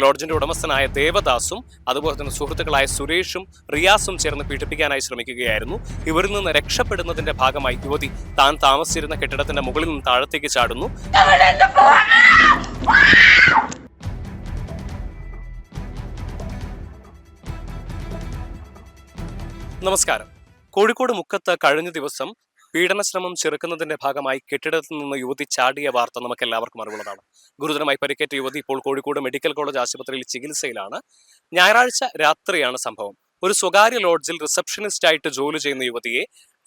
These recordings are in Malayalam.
ലോഡ്ജിന്റെ ഉടമസ്ഥനായ ദേവദാസും അതുപോലെ തന്നെ സുഹൃത്തുക്കളായ സുരേഷും റിയാസും ചേർന്ന് പീഡിപ്പിക്കാനായി ശ്രമിക്കുകയായിരുന്നു. ഇവരിൽ നിന്ന് രക്ഷപ്പെടുന്നതിന്റെ ഭാഗമായി യുവതി താൻ താമസിച്ചിരുന്ന കെട്ടിടത്തിന്റെ മുകളിൽ നിന്ന് താഴത്തേക്ക് ചാടുന്നു. നമസ്കാരം. കോഴിക്കോട് മുക്കത്ത് കഴിഞ്ഞ ദിവസം പീഡനശ്രമം ചെറുക്കുന്നതിന്റെ ഭാഗമായി കെട്ടിടത്തിൽ നിന്ന് യുവതി ചാടിയ വാർത്ത നമുക്ക് എല്ലാവർക്കും അറിവുള്ളതാണ്. ഗുരുതരമായി പരിക്കേറ്റ യുവതി ഇപ്പോൾ കോഴിക്കോട് മെഡിക്കൽ കോളേജ് ആശുപത്രിയിൽ ചികിത്സയിലാണ്. ഞായറാഴ്ച രാത്രിയാണ് സംഭവം. ഒരു സ്വകാര്യ ലോഡ്ജിൽ റിസപ്ഷനിസ്റ്റായിട്ട് ജോലി ചെയ്യുന്ന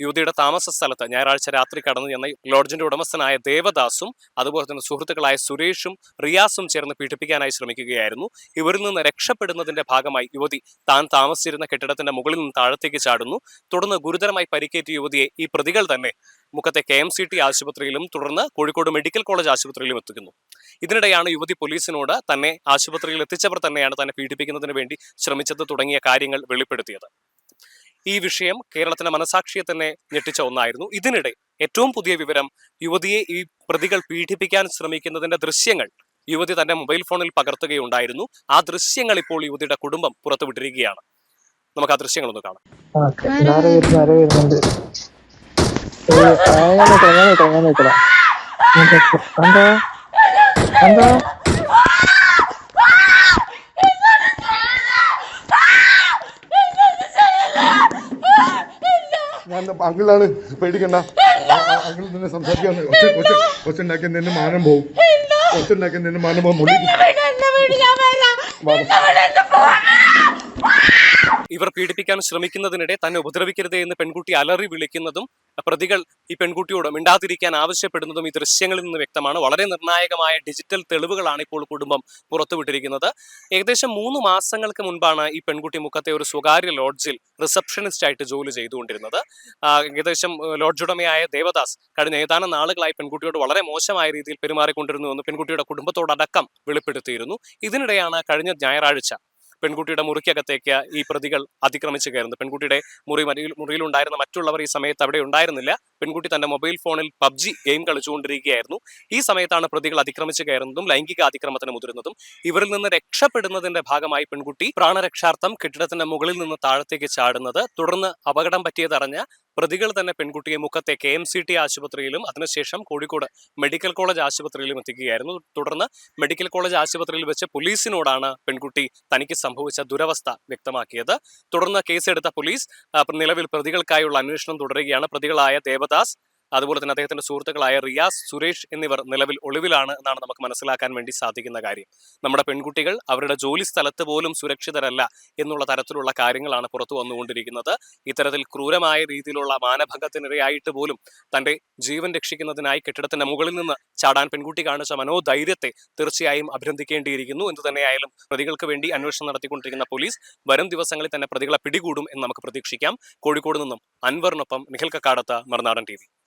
യുവതിയുടെ താമസ സ്ഥലത്ത് ഞായറാഴ്ച രാത്രി കടന്നു ചെന്ന ലോഡ്ജിന്റെ ഉടമസ്ഥനായ ദേവദാസും അതുപോലെ തന്നെ സുഹൃത്തുക്കളായ സുരേഷും റിയാസും ചേർന്ന് പീഡിപ്പിക്കാനായി ശ്രമിക്കുകയായിരുന്നു. ഇവരിൽ നിന്ന് രക്ഷപ്പെടുന്നതിന്റെ ഭാഗമായി യുവതി താൻ താമസിച്ചിരുന്ന കെട്ടിടത്തിന്റെ മുകളിൽ നിന്ന് താഴത്തേക്ക് ചാടുന്നു. തുടർന്ന് ഗുരുതരമായി പരിക്കേറ്റ യുവതിയെ ഈ പ്രതികൾ തന്നെ മുക്കത്തെ KMCT ആശുപത്രിയിലും തുടർന്ന് കോഴിക്കോട് മെഡിക്കൽ കോളേജ് ആശുപത്രിയിലും എത്തിക്കുന്നു. ഇതിനിടെയാണ് യുവതി പോലീസിനോട് തന്നെ ആശുപത്രിയിൽ എത്തിച്ചവർ തന്നെയാണ് തന്നെ പീഡിപ്പിക്കുന്നതിന് വേണ്ടി ശ്രമിച്ചത് തുടങ്ങിയ കാര്യങ്ങൾ വെളിപ്പെടുത്തിയത്. ഈ വിഷയം കേരളത്തിന്റെ മനസാക്ഷിയെ തന്നെ ഞെട്ടിച്ച ഒന്നായിരുന്നു. ഇതിനിടെ ഏറ്റവും പുതിയ വിവരം, യുവതിയെ ഈ പ്രതികൾ പീഡിപ്പിക്കാൻ ശ്രമിക്കുന്നതിന്റെ ദൃശ്യങ്ങൾ യുവതി തന്റെ മൊബൈൽ ഫോണിൽ പകർത്തുകയുണ്ടായിരുന്നു. ആ ദൃശ്യങ്ങൾ ഇപ്പോൾ യുവതിയുടെ കുടുംബം പുറത്തുവിട്ടിരിക്കുകയാണ്. നമുക്ക് ആ ദൃശ്യങ്ങൾ ഒന്ന് കാണാം. ഞാൻ അങ്കിളാണ്, പേടിക്കണ്ട. അങ്കിൾ നിന്ന് സംസാരിക്കാൻ ഒച്ചുണ്ടാക്കി നിന്നെ മാനം പോവും. ഒച്ചുണ്ടാക്കി നിന്നെ മാനം പോകും. ഇവർ പീഡിപ്പിക്കാൻ ശ്രമിക്കുന്നതിനിടെ തന്നെ ഉപദ്രവിക്കരുതേ എന്ന് പെൺകുട്ടി അലറി വിളിക്കുന്നതും പ്രതികൾ ഈ പെൺകുട്ടിയോട് മിണ്ടാതിരിക്കാൻ ആവശ്യപ്പെടുന്നതും ഈ ദൃശ്യങ്ങളിൽ നിന്ന് വ്യക്തമാണ്. വളരെ നിർണായകമായ ഡിജിറ്റൽ തെളിവുകളാണ് ഇപ്പോൾ കുടുംബം പുറത്തുവിട്ടിരിക്കുന്നത്. ഏകദേശം 3 മാസങ്ങൾക്ക് മുൻപാണ് ഈ പെൺകുട്ടി മുക്കത്തെ ഒരു സ്വകാര്യ ലോഡ്ജിൽ റിസപ്ഷനിസ്റ്റ് ആയിട്ട് ജോലി ചെയ്തുകൊണ്ടിരുന്നത്. ഏകദേശം ലോഡ്ജ് ഉടമയായ ദേവദാസ് കഴിഞ്ഞ ഏതാനും നാളുകളായി പെൺകുട്ടിയോട് വളരെ മോശമായ രീതിയിൽ പെരുമാറിക്കൊണ്ടിരുന്നുവെന്ന് പെൺകുട്ടിയുടെ കുടുംബത്തോടക്കം വെളിപ്പെടുത്തിയിരുന്നു. ഇതിനിടെയാണ് കഴിഞ്ഞ ഞായറാഴ്ച പെൺകുട്ടിയുടെ മുറിക്കകത്തേക്ക് ഈ പ്രതികൾ അതിക്രമിച്ച് കയറുന്നത്. പെൺകുട്ടിയുടെ മുറിയിലുണ്ടായിരുന്ന മറ്റുള്ളവർ ഈ സമയത്ത് അവിടെ ഉണ്ടായിരുന്നില്ല. പെൺകുട്ടി തന്റെ മൊബൈൽ ഫോണിൽ PUBG ഗെയിം കളിച്ചുകൊണ്ടിരിക്കുകയായിരുന്നു. ഈ സമയത്താണ് പ്രതികൾ അതിക്രമിച്ച് കയറുന്നതും ലൈംഗിക അതിക്രമത്തിന് മുതിരുന്നതും. ഇവരിൽ നിന്ന് രക്ഷപ്പെടുന്നതിന്റെ ഭാഗമായി പെൺകുട്ടി പ്രാണരക്ഷാർത്ഥം കെട്ടിടത്തിന്റെ മുകളിൽ നിന്ന് താഴത്തേക്ക് ചാടുന്നത്. തുടർന്ന് അപകടം പറ്റിയതറിഞ്ഞ പ്രതികൾ തന്നെ പെൺകുട്ടിയെ മുക്കത്തെ KMCT ആശുപത്രിയിലും അതിനുശേഷം കോഴിക്കോട് മെഡിക്കൽ കോളേജ് ആശുപത്രിയിലും എത്തിക്കുകയായിരുന്നു. തുടർന്ന് മെഡിക്കൽ കോളേജ് ആശുപത്രിയിൽ വെച്ച് പോലീസിനോടാണ് പെൺകുട്ടി തനിക്ക് സംഭവിച്ച ദുരവസ്ഥ വ്യക്തമാക്കിയത്. തുടർന്ന് കേസെടുത്ത പോലീസ് നിലവിൽ പ്രതികൾക്കായുള്ള അന്വേഷണം തുടരുകയാണ്. പ്രതികളായ ദേവദാസ് അതുപോലെ തന്നെ അദ്ദേഹത്തിന്റെ സുഹൃത്തുക്കളായ റിയാസ്, സുരേഷ് എന്നിവർ നിലവിൽ ഒളിവിലാണ് എന്നാണ് നമുക്ക് മനസ്സിലാക്കാൻ വേണ്ടി സാധിക്കുന്ന കാര്യം. നമ്മുടെ പെൺകുട്ടികൾ അവരുടെ ജോലി സ്ഥലത്ത് പോലും സുരക്ഷിതരല്ല എന്നുള്ള തരത്തിലുള്ള കാര്യങ്ങളാണ് പുറത്തു വന്നുകൊണ്ടിരിക്കുന്നത്. ഇത്തരത്തിൽ ക്രൂരമായ രീതിയിലുള്ള മാനഭംഗത്തിനിരയായിട്ട് പോലും തന്റെ ജീവൻ രക്ഷിക്കുന്നതിനായി കെട്ടിടത്തിന്റെ മുകളിൽ നിന്ന് ചാടാൻ പെൺകുട്ടി കാണിച്ച മനോധൈര്യത്തെ തീർച്ചയായും അഭിനന്ദിക്കേണ്ടിയിരിക്കുന്നു. എന്തു തന്നെയായാലും പ്രതികൾക്ക് വേണ്ടി അന്വേഷണം നടത്തിക്കൊണ്ടിരിക്കുന്ന പോലീസ് വരും ദിവസങ്ങളിൽ തന്നെ പ്രതികളെ പിടികൂടും എന്ന് നമുക്ക് പ്രതീക്ഷിക്കാം. കോഴിക്കോട് നിന്നും അൻവറിനൊപ്പം നിഖിൽ കക്കാടത്ത്, മറുനാടൻ TV.